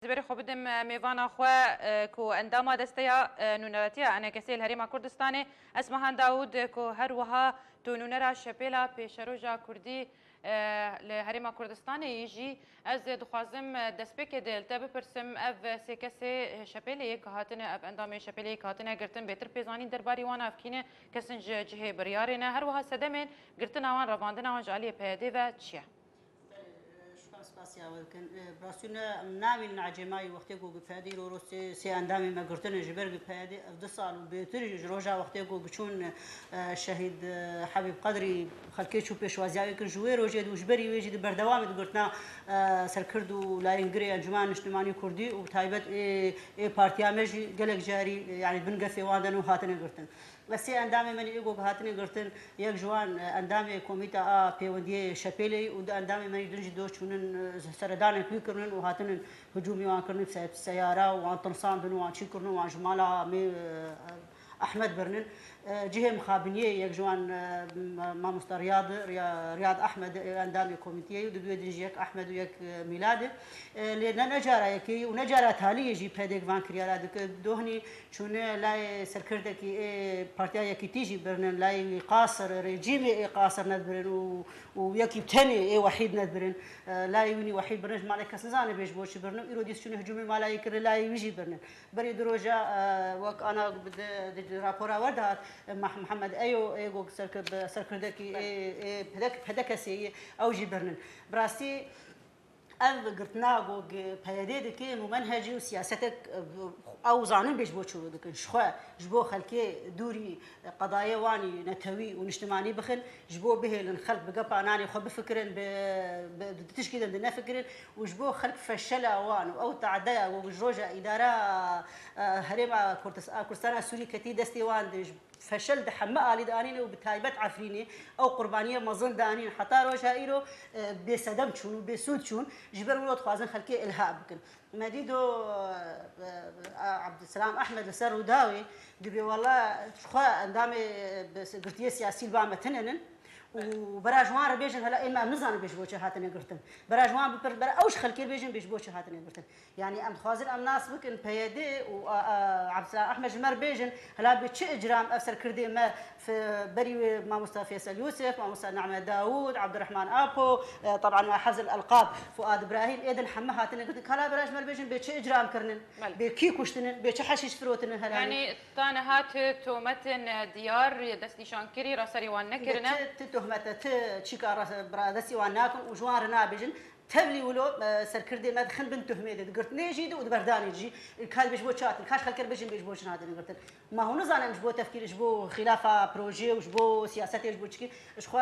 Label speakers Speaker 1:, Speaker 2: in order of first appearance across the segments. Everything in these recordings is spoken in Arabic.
Speaker 1: زبری خو بدم میوان خو کو اندام دستیا نونراتیا انا کسی الهریما کردستان اسمهان داود کو هر وها تو نونرا شپیلا پیشروجا کردی لهریما کردستان یجی از دخوازم دسپک دل تب پرسم اف سکسی شپیلی که هاتن اف اندام شپیلی که هاتن گرتن بهتر پیزانی درباری وان افکینه کسن جه بریارینه هر وها سدمن گرتن آوان رواندن آوان جالی پیاده و چیه
Speaker 2: سپاسیا ولکن براسیونه نامی نعجمای وقتی گو گفادی رو سی اندامی ما گرتن جبر گفادی افضل سال و بهتری جروجا وقتی گو بچون شهید حبیب قدری خلکی چوب پیشوازی کن جوی روجه دوش بری ویجی بردوام گرتنا سرکردو لاینگری انجمن اجتماعی کردی و تایبت پارتیامجی گلک جاری یعنی بنقفی واندن و هاتن گرتن وسی اندام من ایگو هاتن گرتن یک جوان اندام کمیته پیوندی شپیلی و اندام من درج دو چونن سردان پیکرن و هاتن هجومی وان کرن سیاره و وان تنصان بنو وان چی کرن وان جمالا می احمد برنن جهه مخابنيه یک جوان ما رياض احمد اندام كوميتيه ودبي ديجيك احمد ويك ميلاده لان نجاره يكي ونجاره تالي يجي بهدك فان كريالا دوهني شون لا سركردكي بارتيا يكي تيجي برن لا قاصر رجيم قاصر ندبرن ويكي تاني وحيد ندبرن لا يوني وحيد برنج مالك سنزانه بيش بوش برن يروديس شون هجومي مالا يكر لا يجي برن بري دروجا وك انا رابورا وردات محمد ايو ايغو سركردكي بدك سي او جبرن براسي انا قرتناغو بهديدك ممنهجي وسياستك او زانن بيش بوچو دكن شخوا جبو خلكي دوري قضايا واني نتوي ونجتماعي بخن جبو به لنخلق بقى اناني خو بفكرن بتشكيل عندنا فكرن وجبو خلق فشلا وان او تعدايا وجروجا اداره هريما كردستان السوري كتي دستي وان فشل دحما آلي دانين وبتايبت عفريني أو قربانية مظن دانين حتى روشائيرو بسدم شون وبسود شون جبر ولاد خوازن خلكي إلهاء بكن مديدو عبد السلام أحمد لسر وداوي دبي والله خوا اندامي قرتيه سياسي البامة تنن وبراجوان ربيجن هلا إما نزان بيش بوجه هاتني قرتن براجوان برا أوش خلكي بيجن بيش بوجه هاتني قرتن يعني أم خازن أم ناس بكن بيدي وعبد السلام أحمد جمر بيجن هلا بتش إجرام أفسر كردي ما في بري ما مصطفى فيصل يوسف ما مصطفى نعمة داوود عبد الرحمن أبو طبعا مع حفظ الألقاب فؤاد إبراهيم إيدن حمى هاتني قرتن هلا براج مر بيجن بتش إجرام كرنن بكي كشتنن بتش حشيش فروتن هلا
Speaker 1: يعني تانا هات تومتن ديار دس نشان كري راسري وان نكرنا
Speaker 2: تهمت تشيكا راس برادسي واناكم وجوان رنابجن تبلي ولو سركردي ما دخل بنت تهميد قلت نيجي ودبرداني يجي الكال بيش بوشات الكاش خلكر بيجن بيش بوش هذا قلت ما هو نزان مش بو تفكير مش بو خلافه بروجي وش بو سياسات مش بو تشكي اش خو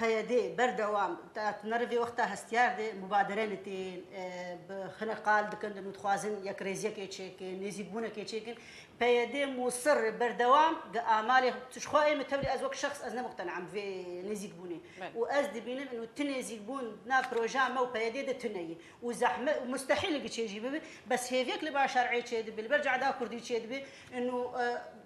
Speaker 2: بيدي بردوام تنرفي وقتها هستيار دي مبادرتين بخنقال دكن متخوازن يك ريزيك يتشيك نزيبونه كيتشيكن بيدي مصر بردوام امالي تشخوي متولي ازوك شخص ازنا مقتنع في نزيبوني وازدي بينم انه تنزيبون نا بروجا مو بيدي ده تني وزحمه مستحيل يجي بس هيك اللي شرعي تشيد بالبرجع دا كردي تشيد انه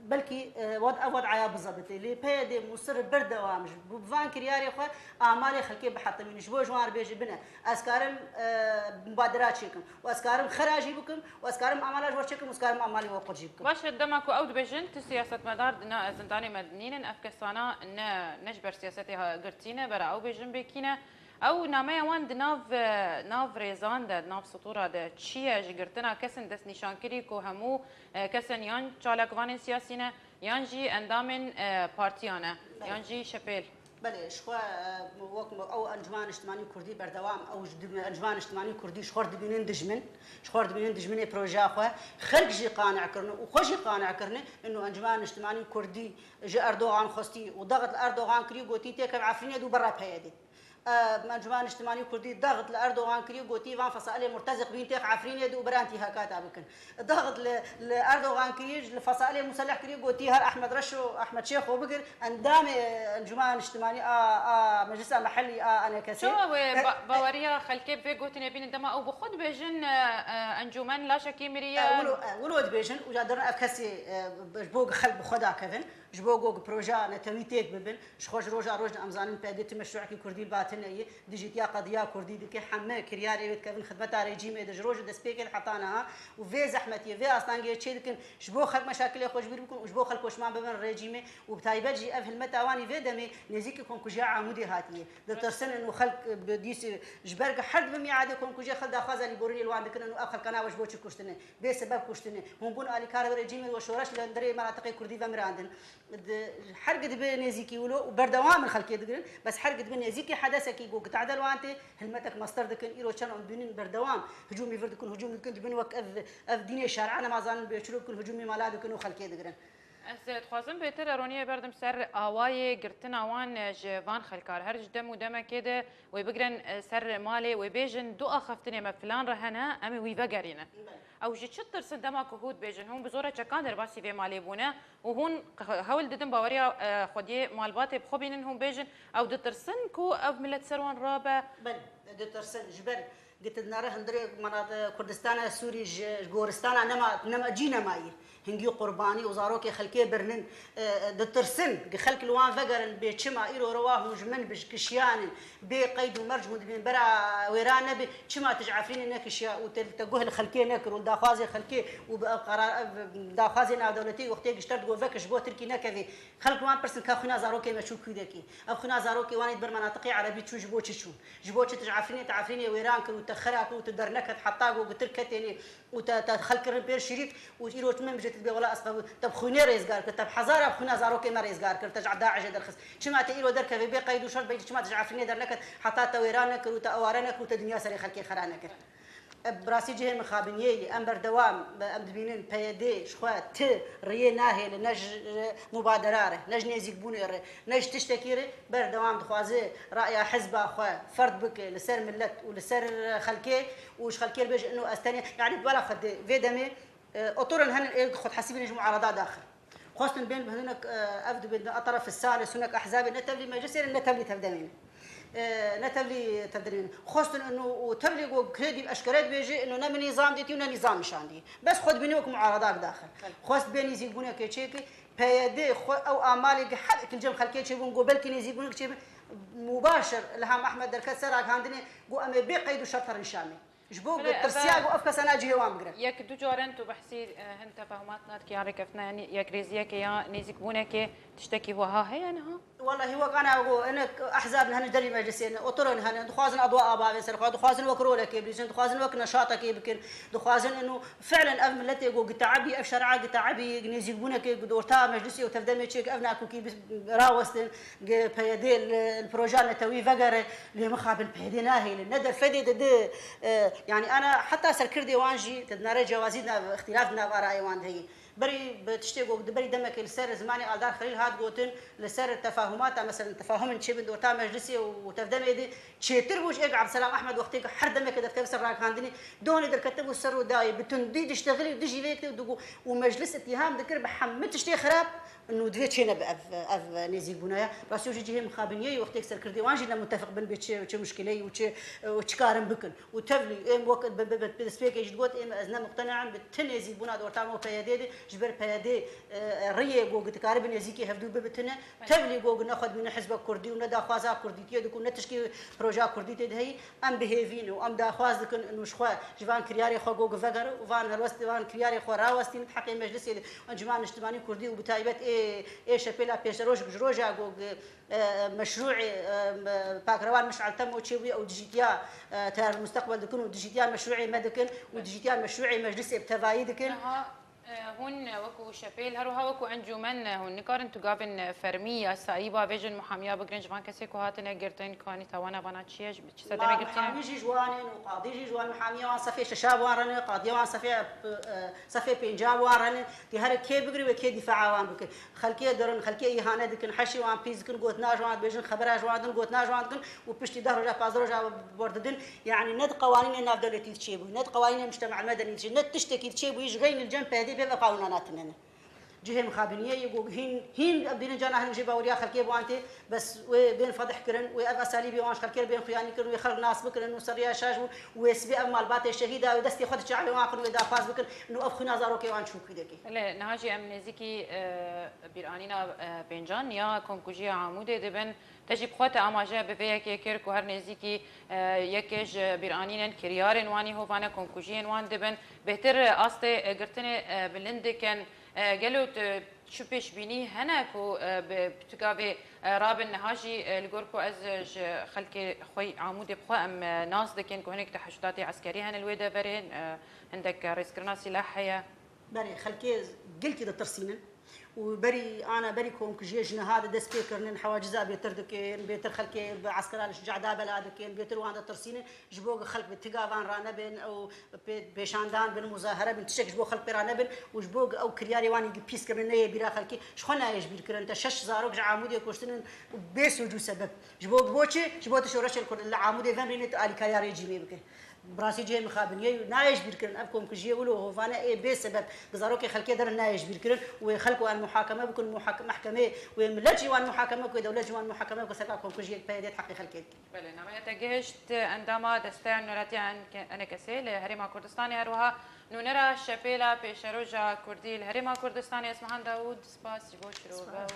Speaker 2: بلكي وضع بالضبط اللي بيدي مصر بردوام بفان كرياري خو اعمالي خلكي بحط من جبو جوار بيجي بنا اسكارم مبادرات شيكم واسكارم خراجي بكم واسكارم اعمال ورشكم واسكارم اعمالي وقت جيبكم
Speaker 1: باش دمك او دبجن سياسه مدار زنداني مدنيين افكسانا نجبر سياستها قرتينا برا او بجن بكينا او نامه وان ناف ريزان ده ناف سطوره ده تشيه جرتنا كسن دس نشان كري كو همو كسن يان چالكوان سياسينا يان جي اندامن بارتيانا يان جي شبيل
Speaker 2: بله شخوا او انجمان اجتماعي كردي بردوام او انجمان اجتماعي كردي شخور دبينين دجمن بروجا خو خلق جي قانع كرنا وخوش قانع كرنا انه انجمان اجتماعي كردي جي اردوغان خوستي وضغط اردوغان كري قوتي تك عفرين دو برا بهيدي انجمان اجتماعي كردي ضغط لاردوغان كري قوتي فان فصائل مرتزق بين تاع عفرين يدو برانتي هكات ابكن ضغط لاردوغان كري الفصائل مسلح كري قوتي هر احمد رشو احمد شيخ وبقر اندام انجمان اجتماعي مجلس محلي انا كثير
Speaker 1: شو باوريا خلكي في قوتي بين دما او بخد بيجن انجمان لا شكي مريا
Speaker 2: ولود بيجن وجادرنا افكسي بوق خلب بخدا كفن جبو جو بروجا نتويتيك ببن شخوش روجا روجنا امزانن باديت مشروع كردي الباتنيه ديجيتيا قضيه كردي دك حمه كرياري بيت كفن خدمه ريجيم دج روج دسبيك حطانا وفي زحمتي في اصلا تشيدكن جبو خلق مشاكل خوش بير بكم وجبو خلق وش ما ببن ريجيم وبتايبجي افهل متاواني في دمي نزيك كون كجا عمودي هاتيه دترسن انه خلق بديس جبرق حد بميعاد كون كجا خلق خازن بورني الوان دكن انه اخر كنا وش بوش كشتنه بسبب كشتنه هم بون الي كار ريجيم وشورش لندري مناطق كردي فمراندن حرق دبي نزيكي ولو وبردوام الخلق يدقن بس حرق دبي نزيكي حدثك يقول تعدل وانت هلمتك مصدر دكن ايرو كان بين بردوام هجوم يفرد كن هجوم دكن دبن وك اف دنيا شارع انا ما زان بيشرو كن هجومي مالا دكن وخلق يدقن
Speaker 1: از خوازم بهتر رونیه بردم سر آوای گرتن آوان جوان خلکار هر جدم و دم کده و بگرن سر مالی و بیجن دو آخفتنی ما فلان رهنا امی وی بگرینه او جی چطور سندما کهود بیجن هم بزوره چکان در باسی وی مالی بونه و هون هول ددم باوریا خودی مالبات بخوبینن هم بیجن او دترسن کو او ملت سروان رابه
Speaker 2: بل دترسن جبر قلت ناره هندري مناطق كردستان سوري جورستان نما جينا ماي هنجي قرباني وزاروكي خلكي برنن دترسن خلك الوان فقرن بيتشما ايرو رواه مجمن بكشيان بقيد ومرج مدبين برا ويران نبي تشما تجعفرين انك اشياء وتلقوه الخلكي نكر والداخازي خلكي وقرار داخازي نا دولتي وقتي اشترت جو فكش بو تركي نكفي خلك الوان برسن كاخنا زاروكي مشو كيدكي اخنا زاروكي وان بر مناطق عربي تشو جبو تجعفرين تعفرين ويران وتخرك وتدرنك حطاق وتركتني وتخلك البير شريك ويرو تمم بجت بي ولا اصلا طب خوني ريزغار طب حزاره خنا زاروكي ما ريزغار كرت تجع داعش درخص شما تيرو درك بي قيد وشر بي شما تجعفني درنك حتى تويرانك وتاوارنك وتدنيا سري خلكي خرانك براسي جهه مخابنيه امبر دوام ام دبينين بيدي شخوات ري ناهي لنج مبادراره نج نزيك بونير نج تشتكيري بر دوام دخوازي راي حزب اخو فرد بك لسر ملت ولسر خلكي وش خلكي بيج انه استني يعني بلا خد فيدمي اطورن هن خد حسيبين يجمعوا معارضات داخل خاصة بين هناك افد بين الطرف الثالث هناك احزاب نتبلي مجلسين نتبلي تبدمين نتبلي تدرين خاصة انه تبلغ كريدي اشكالات بيجي انه نم نظام ديتي ونا نظام مش عندي بس خد بينك معارضات داخل خاص بين يزيقونك كيتشيكي بيدي او اعمالك حق كنجم خلكي تشيبون قبل كن يزيقونك تشيب مباشر لهم احمد دركت سراك هاندني قو ام بي قيد شطر شامي جبوك ترسياق وافك سنه جيوام قرا
Speaker 1: ياك دو جورن تو بحسي هن تفاهماتنا كي عرفنا يعني يا كريزيا كي يا نيزك بونك تشتكي وها هي انا
Speaker 2: والله هو انا انا احزابنا هن دري مجلسين اطرن هن دخوازن اضواء ابا سر دخوازن وكروله كي بيسن دخوازن وك نشاطك يمكن دخوازن انه فعلا اف ملتي جو قتعبي اف شرعه قتعبي نيزك بونك دورتا مجلسي وتفدمي تشيك افناكو كي راوستن بيدي البروجان توي فقر لمخابل بيدينا هي الندر فدي يعني انا حتى سركردي وانجي تدناري جوازينا اختلافنا براي وان هي بري بتشتيقو بري دمك السر زماني الدار خليل هاد قوتن لسر التفاهمات مثلا تفاهم تشي بدورتا مجلسي وتفدم يدي تشيتر بوش اق عبد السلام احمد وقتي حر دمك دفتر سر راك هاندني دوني در كتبوا السر وداي بتندي تشتغلي ودجي ليك ومجلس اتهام ذكر بحمد تشتي خراب انه دويت شينا باف نزيق بنايا بس يجي جهه مخابنيه وقت يكسر كردي وانجي متفق بين بيت شي مشكله وتشكارن بكن وتفلي ام وقت بالسبيك يجي قلت ام ازنا مقتنعا بالتن يزيق بنا دور تاعو بيادي جبر بيادي ريه جو تكارب نزيكي هفدو ببتنا تفلي جو ناخذ من حزب كردي وندى خوازا كردي تي كنا تشكي بروجا كردي تي هي ام بهيفين وام دا خواز كن انه شخوا جوان كرياري خو جو فقر وفان الوست وان كرياري خو راوستين حق مجلس انجمان اجتماعي كردي وبتايبت ايش بلا بيشروج بجروجا مشروعي باكروان مشعل تم وتشوي او ديجيتيا تاع المستقبل دكن ديجيتيا مشروعي مدكن وديجيتيا مشروعي مجلس ابتفاعي دكن
Speaker 1: هون وكو شابيل هروها وكو انجومن هون نكارن تقابن فرمية سايبا فيجن محامية بقرنج فان كسي كو هاتنا قرتين كاني توانا بنا تشيج بتشسدمي قرتين
Speaker 2: محامي جي جوانين وقاضي جي جوان محامية وان صفي ششاب وان قاضي وان صفي بينجاب وان دي هر كي بقري وكي دفاع وان بك خلكيه درن خلكيه اهانه دكن حشي وان بيز كن قوتنا جوان بيجن خبر جوان دن قوتنا جوان دن وبشتي دهر جا بازر جا برددن يعني ند قوانين الناف دولتي تشيبو ند قوانين المجتمع المدني ند تشتكي تشيبو يجي غين الجنب هذه بيبقى قانوناتنا جهه مخابنيه يقول هين بين جانا هن جيبا وريا خلكي بوانتي بس وبين فضح كرن واف اساليبي وانش خلكي بين خياني كرن ويخرج ناس بكرن وسريا شاش ويسبي مال بات الشهيده ودستي خد شعبي واخر واذا فاز بكرن انه اف خنا زاروكي وان شو كدكي
Speaker 1: لا نهاجي ام نزيكي بيرانينا بنجان يا كونكوجيا عموده دبن تجيب خوته اما جا بفيك يكرك وهر نزيكي يكج بيرانينن كريارن واني هو فانا كونكوجين وان دبن بهتر استي قرتني بلند كان قالوا شو بيش بيني هنا كو بتقابي راب النهاجي الجوركو از خلكي خوي عمودي بخوا ام ناس دكين كو هناك تحشداتي عسكريه هن الويدا برين عندك ريسكرنا سلاحيه
Speaker 2: بري خلكي قلت كده ترسينن وبري انا بري كون كجيجنا هذا دس كيكرن حواجز بيتر دكين بيتر خلكي بعسكر جعدا بلادكين بيتر وان ترسينه جبوق خلق بتقافان رانا بين او بيشاندان بين مظاهره بين تشك جبوق خلق رانا بين وجبوق او كرياري واني بيس كرن نيه بيرا خلكي شخنا يش بيركرن انت شش زاروك عمودي كوستن بيس وجو سبب جبوق بوتشي جبوت شورش الكل عمودي فامرينت الي كياري جيمي بك براسي جاي مخابنيه نايش بيركرن ابكم كجي ولو هو فانا اي بسبب بزاروكي خلكي در نايش بيركرن ويخلقوا المحاكمه بكون محكمه وملجي وان محاكمه ودوله وان محاكمه وسكاكم كجي بيدت حق خلكي
Speaker 1: بله نما تجهشت عندما دستان نوراتي انا كسيل هريما كردستاني هروها نونرا شپیلا پیشروجا کردی الهرما کردستانی اسمهان داود سپاس جبو شروع